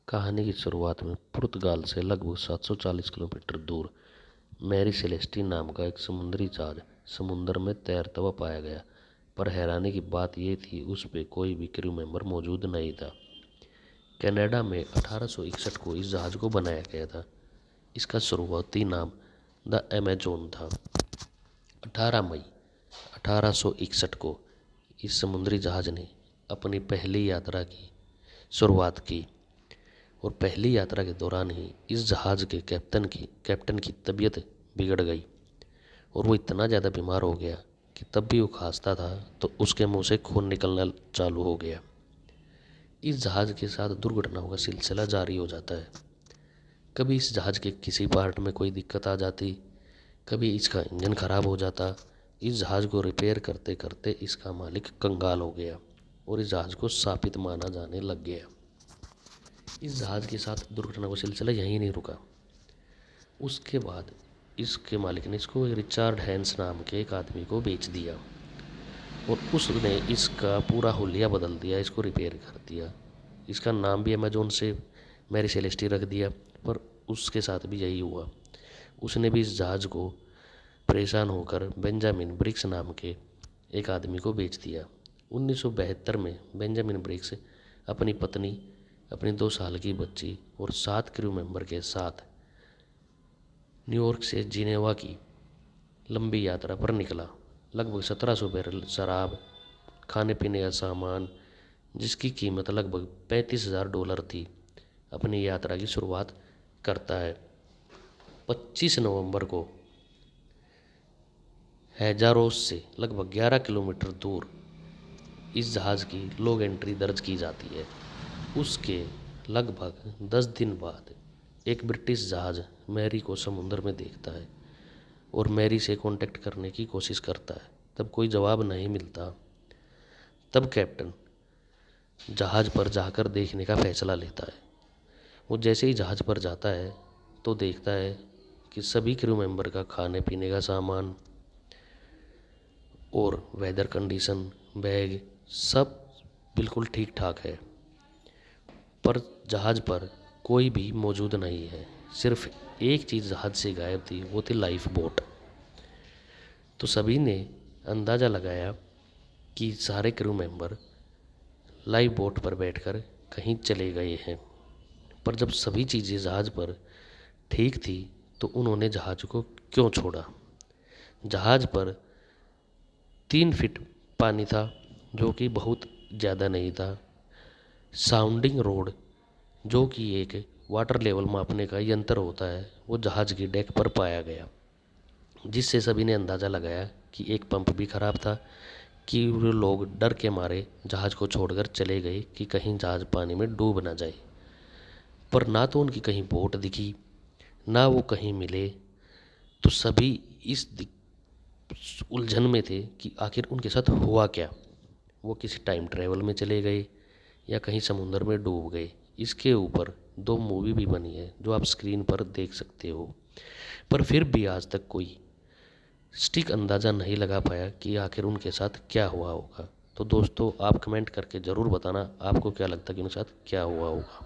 कहानी की शुरुआत में पुर्तगाल से लगभग 740 किलोमीटर दूर मैरी सेलेस्टी नाम का एक समुद्री जहाज समुद्र में तैरता हुआ पाया गया। पर हैरानी की बात यह थी, उस पे कोई भी क्रू मेंबर मौजूद नहीं था। कनाडा में 1861 को इस जहाज को बनाया गया था। इसका शुरुआती नाम द अमेजोन था। 18 मई 1861 को इस समुद्री जहाज ने अपनी पहली यात्रा की शुरुआत की और पहली यात्रा के दौरान ही इस जहाज के कैप्टन की तबीयत बिगड़ गई और वो इतना ज़्यादा बीमार हो गया कि तब भी वो खांसता था तो उसके मुंह से खून निकलना चालू हो गया। इस जहाज के साथ दुर्घटनाओं का सिलसिला जारी हो जाता है। कभी इस जहाज के किसी पार्ट में कोई दिक्कत आ जाती, कभी इसका इंजन खराब हो जाता। इस जहाज को रिपेयर करते करते इसका मालिक कंगाल हो गया और इस जहाज को शापित माना जाने लग गया। इस जहाज के साथ दुर्घटना का सिलसिला यहीं नहीं रुका। उसके बाद इसके मालिक ने इसको रिचार्ड हैंस नाम के एक आदमी को बेच दिया और उसने इसका पूरा हुलिया बदल दिया, इसको रिपेयर कर दिया। इसका नाम भी अमेजोन से मैरी सेलेस्टी रख दिया। पर उसके साथ भी यही हुआ। उसने भी इस जहाज को परेशान होकर बेंजामिन ब्रिक्स नाम के एक आदमी को बेच दिया। 1972 में बेंजामिन ब्रिक्स अपनी पत्नी, अपनी 2 साल की बच्ची और 7 क्रू मेंबर के साथ न्यूयॉर्क से जिनेवा की लंबी यात्रा पर निकला। लगभग 1700 बैरल शराब, खाने पीने का सामान, जिसकी कीमत लगभग $35,000 थी, अपनी यात्रा की शुरुआत करता है। 25 नवंबर को हैजारोस से लगभग 11 किलोमीटर दूर इस जहाज की लॉग एंट्री दर्ज की जाती है। उसके लगभग 10 दिन बाद एक ब्रिटिश जहाज मैरी को समुद्र में देखता है और मैरी से कांटेक्ट करने की कोशिश करता है। तब कोई जवाब नहीं मिलता। तब कैप्टन जहाज पर जाकर देखने का फैसला लेता है। वो जैसे ही जहाज पर जाता है तो देखता है कि सभी क्रू मेंबर का खाने पीने का सामान और वेदर कंडीशन, बैग सब बिल्कुल ठीक ठाक है। पर जहाज पर कोई भी मौजूद नहीं है। सिर्फ एक चीज़ जहाज से गायब थी, वो थी लाइफ बोट। तो सभी ने अंदाज़ा लगाया कि सारे क्रू मेंबर लाइफ बोट पर बैठकर कहीं चले गए हैं। पर जब सभी चीज़ें जहाज पर ठीक थी तो उन्होंने जहाज को क्यों छोड़ा? जहाज पर 3 फीट पानी था, जो कि बहुत ज़्यादा नहीं था। साउंडिंग रोड, जो कि एक वाटर लेवल मापने का यंत्र होता है, वो जहाज की डेक पर पाया गया, जिससे सभी ने अंदाज़ा लगाया कि एक पंप भी खराब था कि वो लोग डर के मारे जहाज को छोड़कर चले गए कि कहीं जहाज पानी में डूब ना जाए। पर ना तो उनकी कहीं बोट दिखी, ना वो कहीं मिले। तो सभी इस उलझन में थे कि आखिर उनके साथ हुआ क्या। वो किसी टाइम ट्रेवल में चले गए या कहीं समुद्र में डूब गए। इसके ऊपर 2 मूवी भी बनी है, जो आप स्क्रीन पर देख सकते हो। पर फिर भी आज तक कोई सटीक अंदाज़ा नहीं लगा पाया कि आखिर उनके साथ क्या हुआ होगा। तो दोस्तों, आप कमेंट करके ज़रूर बताना आपको क्या लगता है कि उनके साथ क्या हुआ होगा।